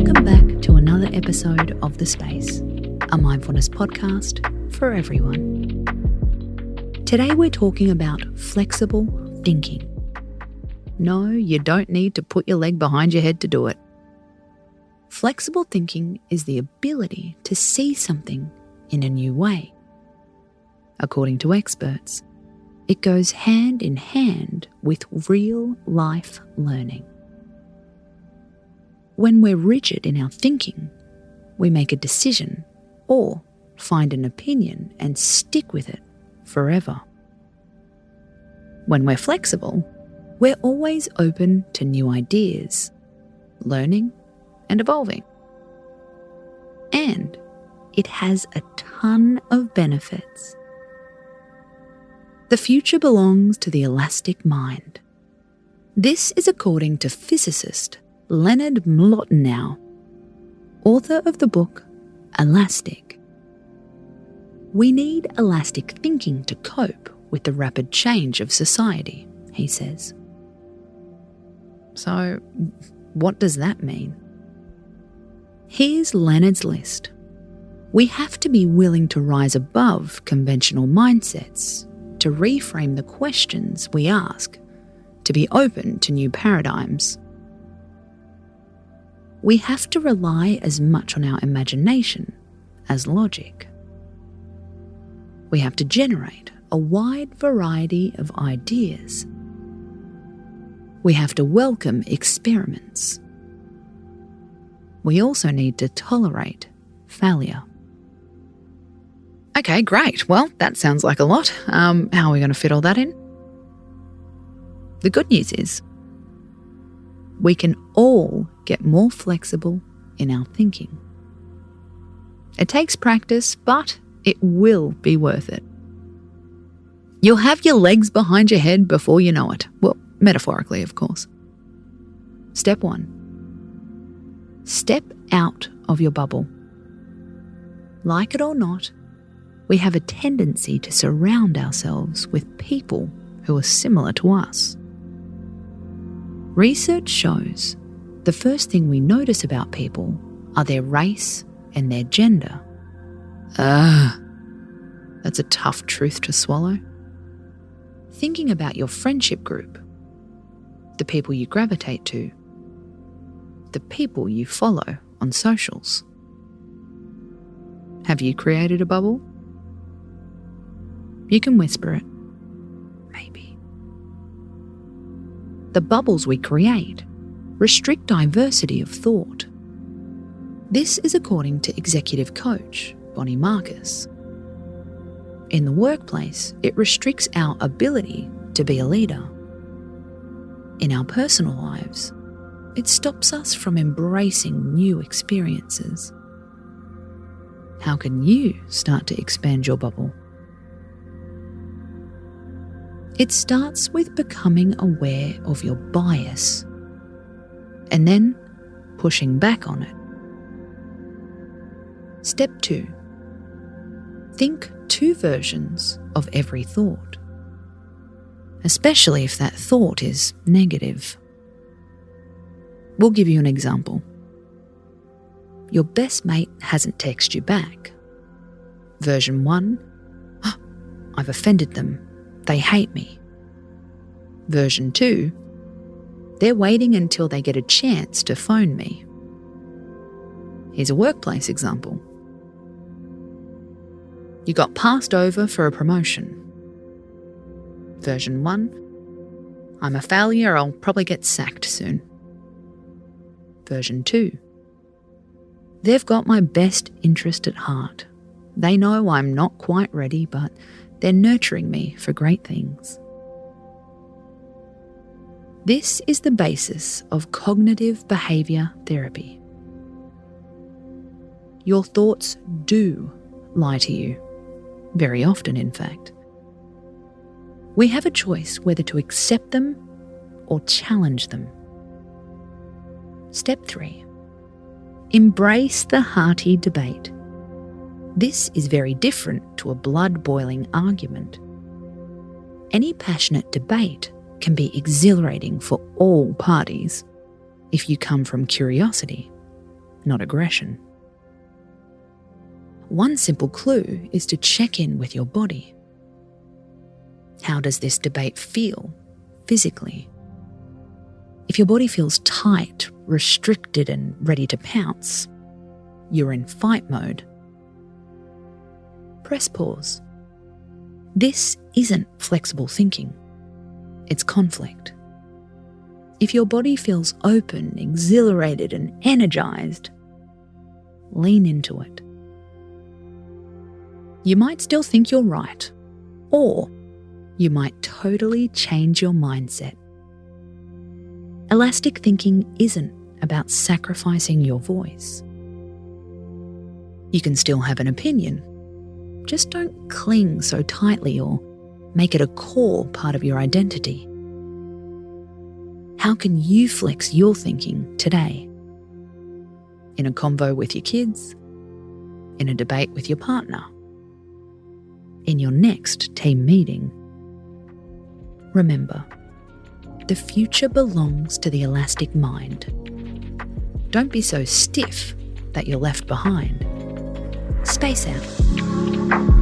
Welcome back to another episode of The Space, a mindfulness podcast for everyone. Today we're talking about flexible thinking. No, you don't need to put your leg behind your head to do it. Flexible thinking is the ability to see something in a new way. According to experts, it goes hand in hand with real-life learning. When we're rigid in our thinking, we make a decision or find an opinion and stick with it forever. When we're flexible, we're always open to new ideas, learning and evolving. And it has a ton of benefits. The future belongs to the elastic mind. This is according to physicist Leonard Mlodinow, author of the book Elastic. We need elastic thinking to cope with the rapid change of society, he says. So, what does that mean? Here's Leonard's list. We have to be willing to rise above conventional mindsets, to reframe the questions we ask, to be open to new paradigms. We have to rely as much on our imagination as logic. We have to generate a wide variety of ideas. We have to welcome experiments. We also need to tolerate failure. Okay, great. Well, that sounds like a lot. How are we going to fit all that in? The good news is, we can all get more flexible in our thinking. It takes practice, but it will be worth it. You'll have your legs behind your head before you know it. Well, metaphorically, of course. Step 1. Step out of your bubble. Like it or not, we have a tendency to surround ourselves with people who are similar to us. Research shows the first thing we notice about people are their race and their gender. That's a tough truth to swallow. Thinking about your friendship group, the people you gravitate to, the people you follow on socials. Have you created a bubble? You can whisper it. Maybe. The bubbles we create restrict diversity of thought. This is according to executive coach Bonnie Marcus. In the workplace, it restricts our ability to be a leader. In our personal lives, it stops us from embracing new experiences. How can you start to expand your bubble? It starts with becoming aware of your bias and then pushing back on it. Step 2. Think 2 versions of every thought, especially if that thought is negative. We'll give you an example. Your best mate hasn't texted you back. Version 1, I've offended them. They hate me. Version 2, they're waiting until they get a chance to phone me. Here's a workplace example. You got passed over for a promotion. Version 1, I'm a failure, I'll probably get sacked soon. Version 2, they've got my best interest at heart. They know I'm not quite ready, but they're nurturing me for great things. This is the basis of cognitive behaviour therapy. Your thoughts do lie to you, very often in fact. We have a choice whether to accept them or challenge them. Step 3. Embrace the hearty debate. This is very different to a blood-boiling argument. Any passionate debate can be exhilarating for all parties if you come from curiosity not aggression. One simple clue is to check in with your body. How does this debate feel physically? If your body feels tight, restricted, and ready to pounce, you're in fight mode. Press pause. This isn't flexible thinking. It's conflict. If your body feels open, exhilarated, and energized, lean into it. You might still think you're right, or you might totally change your mindset. Elastic thinking isn't about sacrificing your voice. You can still have an opinion. Just don't cling so tightly or make it a core part of your identity. How can you flex your thinking today? In a convo with your kids? In a debate with your partner? In your next team meeting? Remember, the future belongs to the elastic mind. Don't be so stiff that you're left behind. Space out.